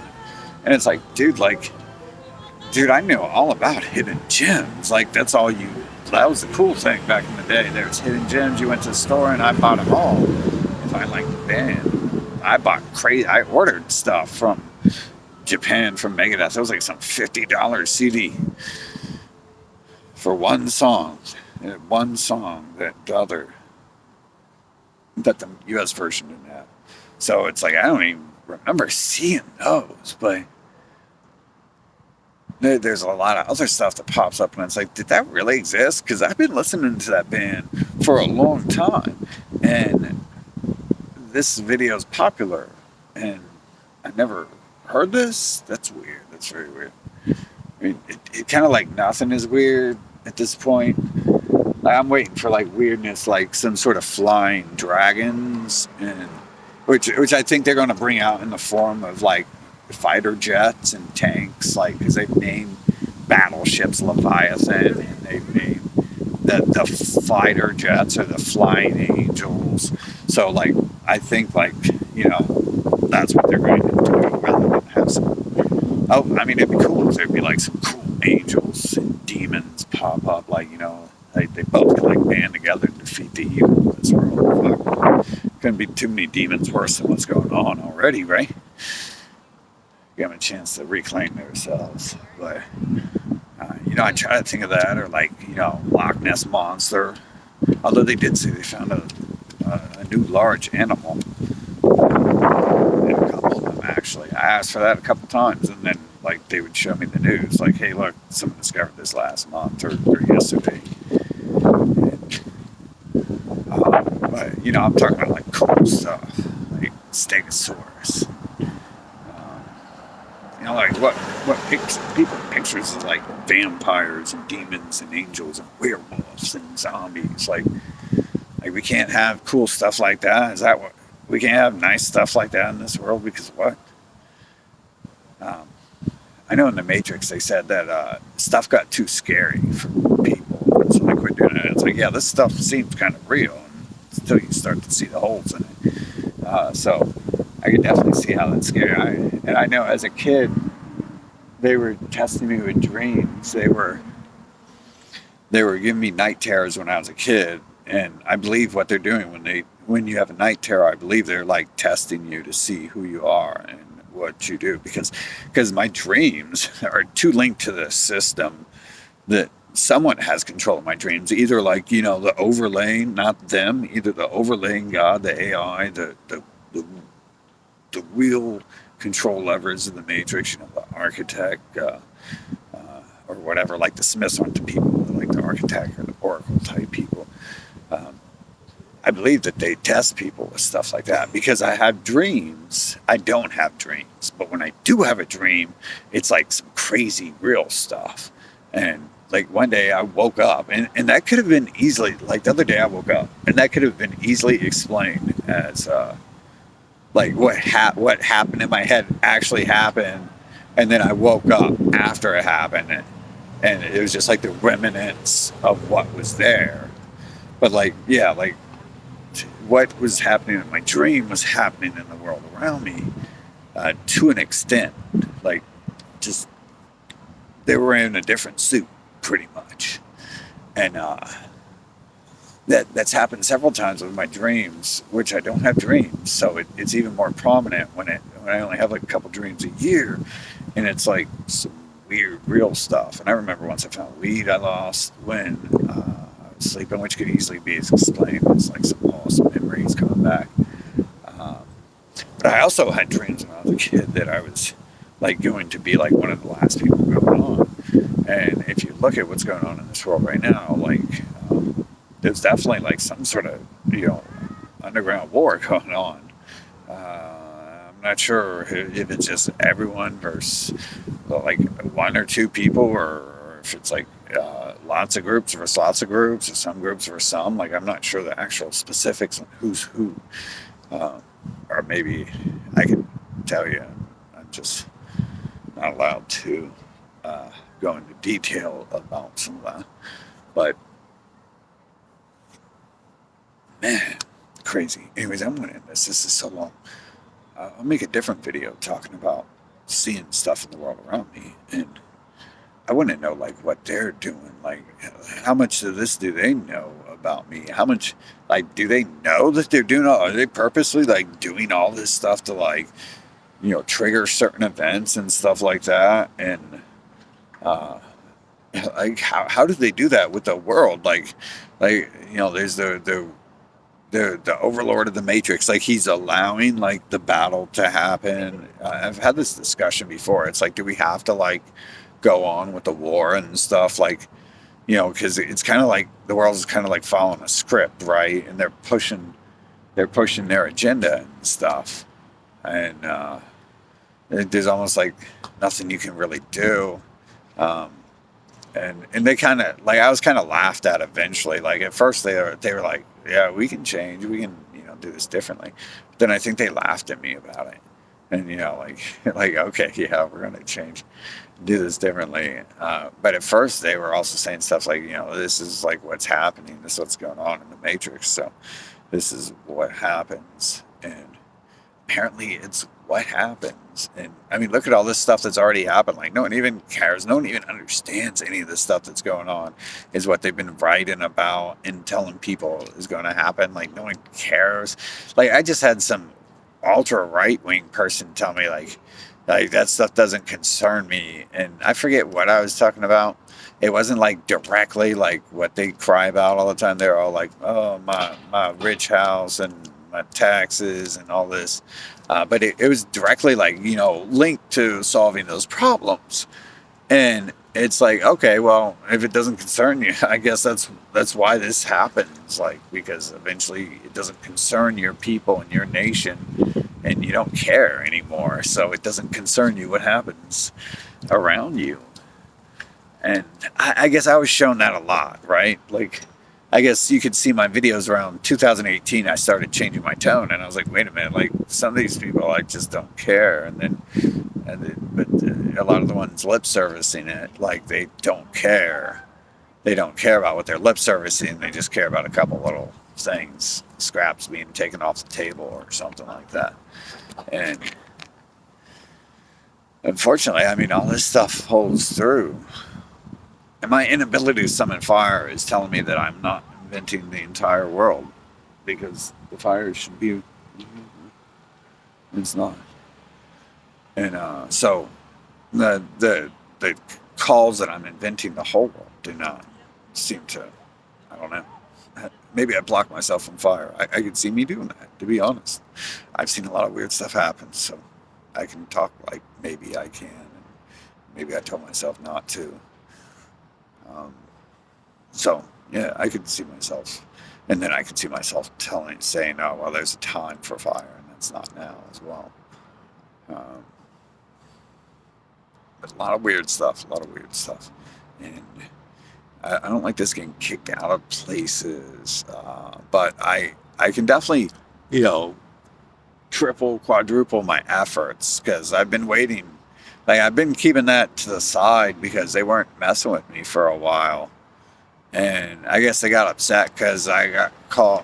And it's like, dude, I knew all about hidden gems. Like, that was the cool thing back in the day. There was hidden gems. You went to the store and I bought them all. If I liked the band, I ordered stuff from Japan from Megadeth. It was like some $50 CD for one song that the US version didn't have. So it's like I don't even remember seeing those, but there's a lot of other stuff that pops up and it's like, did that really exist? Because I've been listening to that band for a long time and this video is popular and I never heard this. That's weird. That's very weird. I mean, it kind of like nothing is weird at this point. I'm waiting for like weirdness, like some sort of flying dragons, and which I think they're going to bring out in the form of like fighter jets and tanks, like because they've named battleships Leviathan, and they've named the fighter jets are the flying angels. So like I think like, you know, that's what they're going to do rather than have some. Oh, I mean, it'd be cool if there'd be like some cool angels and demons pop up, like, you know, they both could like band together and defeat the evil of this world. Fuck. Couldn't be too many demons worse than what's going on already, right? Give them a chance to reclaim themselves. But, you know, I try to think of that, or like, you know, Loch Ness Monster. Although they did say they found a new large animal. And a couple of them, actually. I asked for that a couple times, and then, like, they would show me the news. Like, hey, look, someone discovered this last month or yesterday. And I'm talking about like cool stuff, like Stegosaurus. Like what people pictures is like vampires and demons and angels and werewolves and zombies. Like we can't have cool stuff like that. Is that what we can't have nice stuff like that in this world? Because what? Um, I know in the Matrix they said that stuff got too scary for people, so they quit doing it. It's like, yeah, this stuff seems kind of real until you start to see the holes in it. So I could definitely see how that's scary. And I know as a kid, they were testing me with dreams. They were giving me night terrors when I was a kid, and I believe what they're doing when you have a night terror. I believe they're like testing you to see who you are and what you do, because my dreams are too linked to the system that someone has control of my dreams. Either like the overlaying, not them, either the overlaying God, the AI, the real control levers of the Matrix, the architect, or whatever, like the Smiths aren't the people, like the architect or the oracle type people. I believe that they test people with stuff like that because I have dreams. I don't have dreams, but when I do have a dream, it's like some crazy real stuff. And like one day I woke up, and that could have been easily, like the other day I woke up, and that could have been easily explained as like what happened in my head actually happened, and then I woke up after it happened, and it was just like the remnants of what was there. But like, yeah, like what was happening in my dream was happening in the world around me, to an extent. Like, just they were in a different suit, pretty much, and that's happened several times with my dreams, which I don't have dreams, so it's even more prominent when I only have like a couple dreams a year, and it's like some weird real stuff. And I remember once I found weed I lost when I was sleeping, which could easily be explained as like some lost memories coming back. Um, but I also had dreams when I was a kid that I was like going to be like one of the last people going on. And if you look at what's going on in this world right now, like there's definitely like some sort of underground war going on. I'm not sure if it's just everyone versus like one or two people, or if it's like lots of groups versus lots of groups, or some groups versus some. Like I'm not sure the actual specifics on who's who, or maybe I could tell you. I'm just not allowed to go into detail about some of that, but man, crazy. Anyways, I'm gonna end this. This is so long. I'll make a different video talking about seeing stuff in the world around me, and I want to know like what they're doing. Like, how much of this do they know about me? How much like do they know that they're doing? Are they purposely like doing all this stuff to like trigger certain events and stuff like that? And uh, like how do they do that with the world? There's the overlord of the Matrix, like he's allowing like the battle to happen. I've had this discussion before. It's like, do we have to like go on with the war and stuff? Like, because it's kind of like the world is kind of like following a script, right? And they're pushing their agenda and stuff. And there's almost like nothing you can really do. And they kind of like, I was kind of laughed at eventually. Like at first they were like, yeah, we can change, we can do this differently. But then I think they laughed at me about it, and like okay, yeah, we're gonna change, do this differently. But at first they were also saying stuff like, this is like what's happening, this is what's going on in the Matrix, so this is what happens, and apparently it's what happens. And I mean, look at all this stuff that's already happened. Like no one even cares, no one even understands any of this stuff that's going on is what they've been writing about and telling people is going to happen. Like no one cares. Like I just had some ultra right-wing person tell me like that stuff doesn't concern me, and I forget what I was talking about. It wasn't like directly like what they cry about all the time. They're all like, oh, my rich house and my taxes and all this, but it was directly like linked to solving those problems. And it's like, okay, well, if it doesn't concern you, I guess that's why this happens. Like, because eventually it doesn't concern your people and your nation, and you don't care anymore. So it doesn't concern you what happens around you. And I guess I was shown that a lot, right? Like, I guess you could see my videos around 2018. I started changing my tone, and I was like, wait a minute, like some of these people, I just don't care. But a lot of the ones lip servicing it, like they don't care. They don't care about what they're lip servicing. They just care about a couple little things, scraps being taken off the table or something like that. And unfortunately, I mean, all this stuff holds through. And my inability to summon fire is telling me that I'm not inventing the entire world, because the fire should be. It's not. And so the calls that I'm inventing the whole world do not seem to. I don't know. Maybe I block myself from fire. I could see me doing that, to be honest. I've seen a lot of weird stuff happen, so I can talk like maybe I can. And maybe I told myself not to. So yeah, I could see myself, and then I could see myself saying, "Oh, well, there's a time for fire, and that's not now as well." But a lot of weird stuff, and I don't like this getting kicked out of places. But I can definitely, you know, triple, quadruple my efforts, because I've been waiting. Like, I've been keeping that to the side because they weren't messing with me for a while. And I guess they got upset because I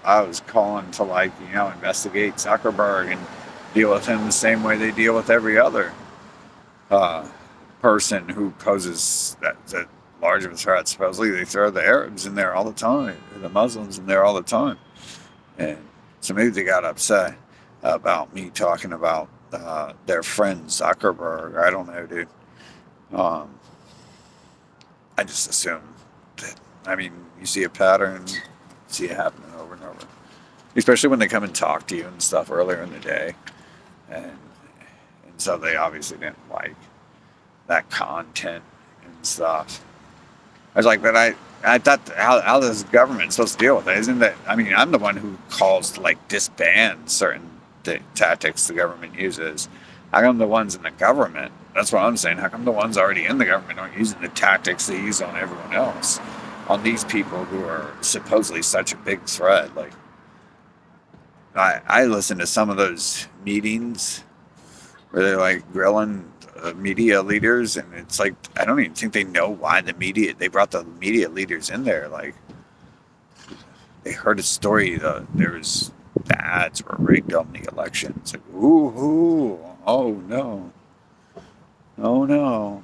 was calling to, like, you know, investigate Zuckerberg and deal with him the same way they deal with every other person who poses that large of a threat. Supposedly they throw the Arabs in there all the time, the Muslims in there all the time. And so maybe they got upset about me talking about their friend Zuckerberg. I don't know, dude. I just assume that, I mean, you see a pattern, you see it happening over and over. Especially when they come and talk to you and stuff earlier in the day. And so they obviously didn't like that content and stuff. I was like, but I thought, how is the government supposed to deal with it? Isn't that, I mean, I'm the one who calls to, like, disband certain tactics the government uses. How come the ones in the government, that's what I'm saying, how come the ones already in the government aren't using the tactics they use on everyone else? On these people who are supposedly such a big threat. Like, I listened to some of those meetings where they're like grilling media leaders, and it's like, I don't even think they know why they brought the media leaders in there. Like, they heard a story that there was the ads were rigged on the election. It's like, ooh, oh no, oh no.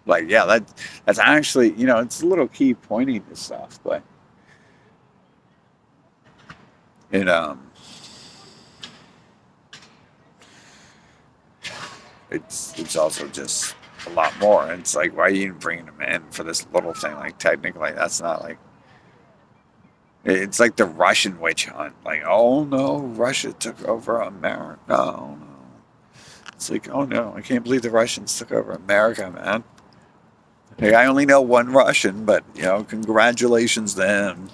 Like, yeah, that's actually, you know, it's a little key pointing to stuff, but it it's also just a lot more. And it's like, why are you even bringing them in for this little thing? Like, technically, that's not like, it's like the Russian witch hunt. Like, oh no, Russia took over America. Oh no. It's like, oh no, I can't believe the Russians took over America, man. Like, I only know one Russian, but, you know, congratulations to them.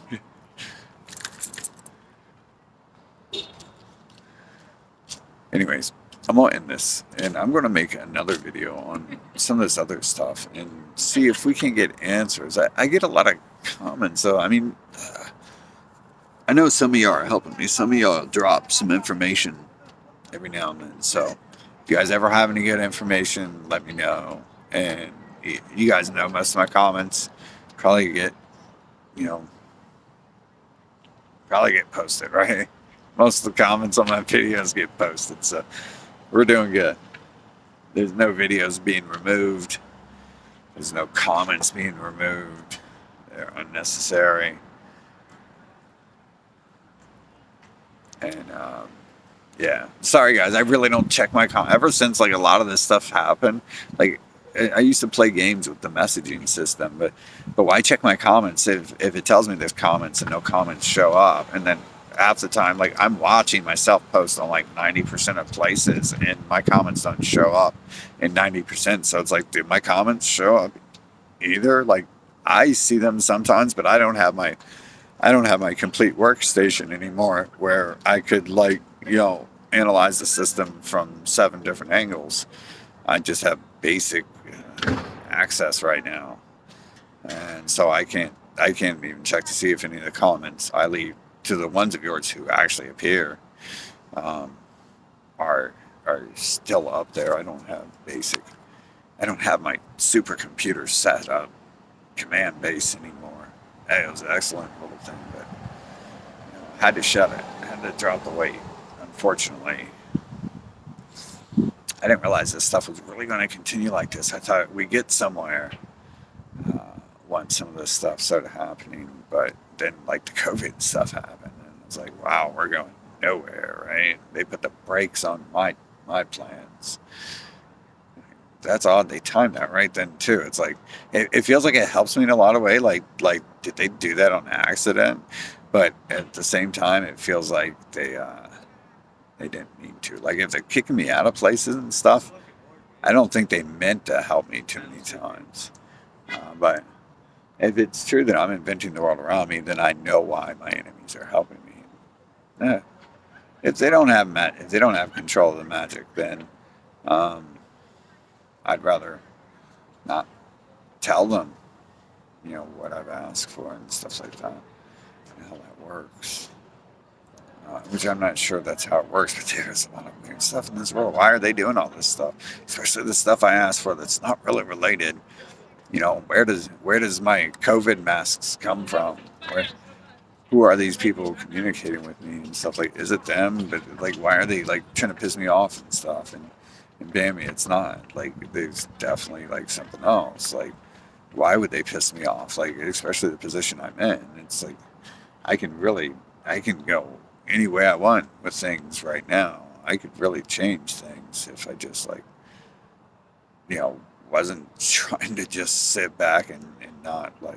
Anyways, I'm gonna end this, and I'm gonna make another video on some of this other stuff and see if we can get answers. I get a lot of comments, so I mean, I know some of y'all are helping me. Some of y'all drop some information every now and then. So if you guys ever have any good information, let me know. And you guys know most of my comments probably get posted, right? Most of the comments on my videos get posted, so we're doing good. There's no videos being removed. There's no comments being removed. They're unnecessary. And yeah, sorry guys, I really don't check my comments. Ever since, like, a lot of this stuff happened, like, I used to play games with the messaging system, but why check my comments if it tells me there's comments and no comments show up? And then half the time, like, I'm watching myself post on like 90% of places, and my comments don't show up in 90%. So it's like, did my comments show up either. Like I see them sometimes, but I don't have my complete workstation anymore where I could analyze the system from 7 different angles. I just have basic access right now, and so I can't even check to see if any of the comments I leave to the ones of yours who actually appear um, are still up there. I don't have basic. I don't have my supercomputer set up command base anymore. It was an excellent little thing, but I had to shut it. I had to drop the weight. Unfortunately, I didn't realize this stuff was really going to continue like this. I thought we'd get somewhere once some of this stuff started happening, but then like the COVID stuff happened, and it's like, wow, we're going nowhere, right? They put the brakes on my plans. That's odd. They timed that right then too. It's like it feels like it helps me in a lot of way. Like did they do that on accident? But at the same time, it feels like they didn't need to. Like if they're kicking me out of places and stuff, I don't think they meant to help me too many times. But if it's true that I'm inventing the world around me, then I know why my enemies are helping me. Yeah. If they don't have control of the magic, then um, I'd rather not tell them, what I've asked for and stuff like that, and how that works. Which I'm not sure that's how it works, but there's a lot of weird stuff in this world. Why are they doing all this stuff? Especially the stuff I asked for that's not really related. Where does my COVID masks come from? Who are these people communicating with me and stuff? Like, is it them? But like, why are they like trying to piss me off and stuff? And damn it, it's not. Like, there's definitely like something else. Like, why would they piss me off? Like, especially the position I'm in. It's like I can go any way I want with things right now. I could really change things if I just wasn't trying to just sit back and not I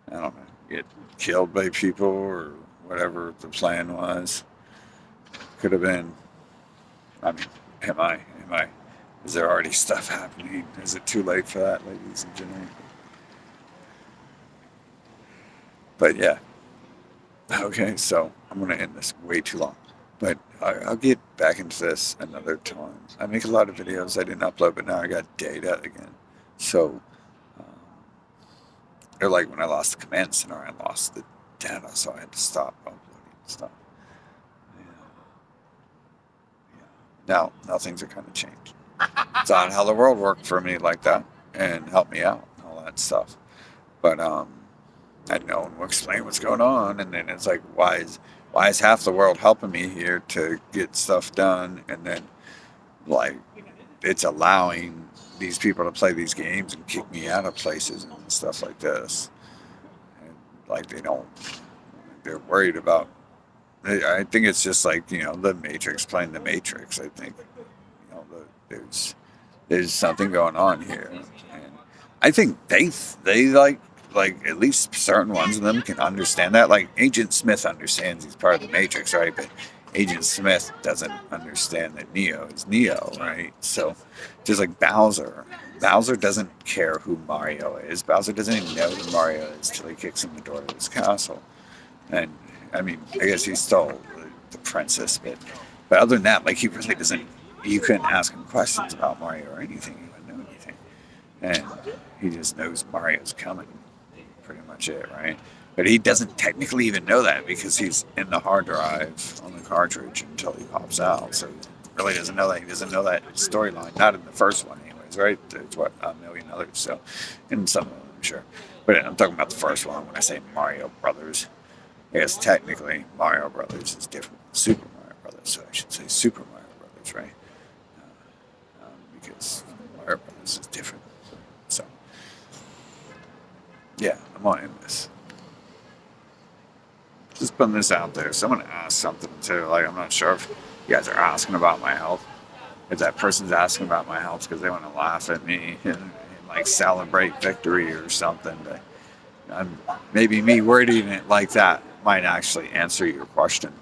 don't know, get killed by people or whatever the plan was. Could have been. I mean, am I? Is there already stuff happening? Is it too late for that, ladies and gentlemen? But yeah. Okay, so I'm going to end this way too long. But I'll get back into this another time. I make a lot of videos I didn't upload, but now I got data again. So, um, or like when I lost the command center, I lost the data, so I had to stop uploading stuff. Yeah. Yeah. Now things are kind of changed. It's odd how the world worked for me like that and helped me out and all that stuff. But no one will explain what's going on, and then it's like, why is half the world helping me here to get stuff done, and then like it's allowing these people to play these games and kick me out of places and stuff like this, and like they're worried about. I think it's just like the Matrix playing the Matrix. I think there's something going on here, and I think they like at least certain ones of them can understand that. Like Agent Smith understands he's part of the Matrix, right? But Agent Smith doesn't understand that Neo is Neo, right? So just like Bowser doesn't care who Mario is. Bowser doesn't even know who Mario is till he kicks in the door of his castle. And I mean, I guess he stole the princess, but other than that, like he really doesn't. You couldn't ask him questions about Mario or anything. He wouldn't know anything, and he just knows Mario's coming. Pretty much it, right? But he doesn't technically even know that because he's in the hard drive on the cartridge until he pops out. So he really doesn't know that. He doesn't know that storyline. Not in the first one, anyways, right? There's a million others. So, in some of them, I'm sure. But I'm talking about the first one when I say Mario Brothers. I guess technically Mario Brothers is different than Super Mario Brothers, so I should say Super Mario Brothers, right? Because Mario Brothers is different. So. Yeah, I'm gonna end this. Just putting this out there. Someone asked something too. Like, I'm not sure if you guys are asking about my health. If that person's asking about my health because they want to laugh at me and like celebrate victory or something. But maybe me wording it like that might actually answer your question.